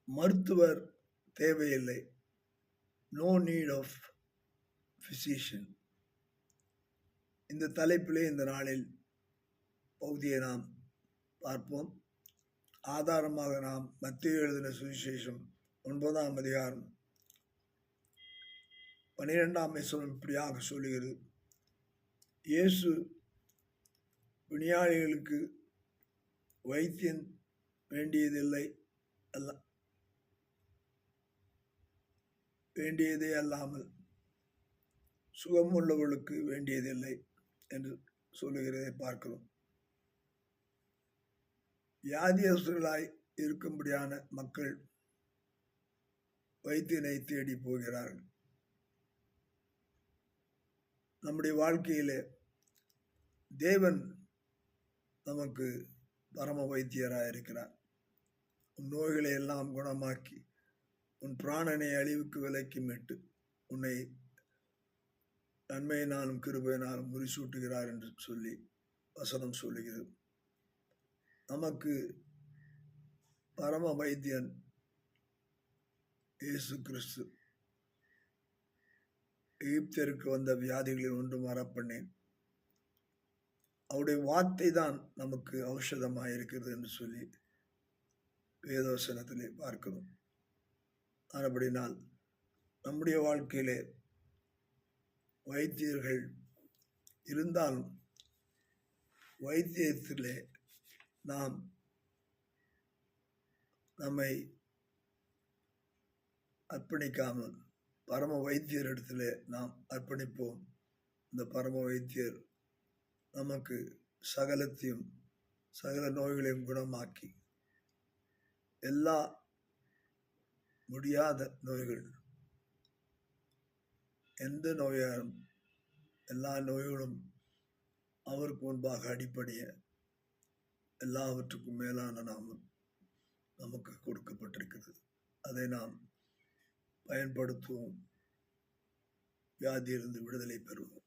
மருத்துவர் தேவையில்லை. No need of physician. இந்த தலைப்பிலே இந்த நாளில் பகுதியை நாம் பார்ப்போம். ஆதாரமாக நாம் மத்தேயு எழுதின சுவிசேஷம் 9ஆம் அதிகாரம் 12ஆம் வசனம் இப்படியாக சொல்லுகிறது. இயேசு விஞ்ஞானிகளுக்கு வைத்தியம் வேண்டியதே அல்லாமல் சுகமுள்ளவர்களுக்கு வேண்டியதில்லை என்று சொல்லுகிறதை பார்க்கிறோம். வியாதியஸ்தர்களாய் இருக்கும்படியான மக்கள் வைத்தியனை தேடி போகிறார்கள். நம்முடைய வாழ்க்கையிலே தேவன் நமக்கு பரம வைத்தியராக இருக்கிறார். உன் நோய்களை எல்லாம் குணமாக்கி உன் பிராணனை அழிவுக்கு விலைக்கு மீட்டு உன்னை நன்மையினாலும் கிருபையினாலும் முடிசூட்டுகிறார் என்று சொல்லி வசனம் சொல்லுகிறது. நமக்கு பரம வைத்தியன் இயேசு கிறிஸ்து. எகிப்தியருக்கு வந்த வியாதிகளில் ஒன்று மறப்பண்ணேன். அவருடைய வார்த்தை தான் நமக்கு ஔஷதமாக இருக்கிறது என்று சொல்லி வேதவசனத்திலே பார்க்கிறோம். அப்படினால் நம்முடைய வாழ்க்கையிலே வைத்தியர்கள் இருந்தாலும் வைத்தியத்திலே நாம் நம்மை அர்ப்பணிக்காமல் பரம வைத்தியரிடத்திலே நாம் அர்ப்பணிப்போம். இந்த பரம வைத்தியர் நமக்கு சகலத்தையும் சகல நோய்களையும் குணமாக்கி எல்லா முடியாத நோய்கள் எந்த நோயாலும் எல்லா நோய்களும் அவருக்கு முன்பாக அடிப்படைய எல்லாவற்றுக்கும் மேலான நாமம் நமக்கு கொடுக்கப்பட்டிருக்கிறது. அதை நாம் பயன்படுத்துவோம். வியாதியிலிருந்து விடுதலை பெறுவோம்.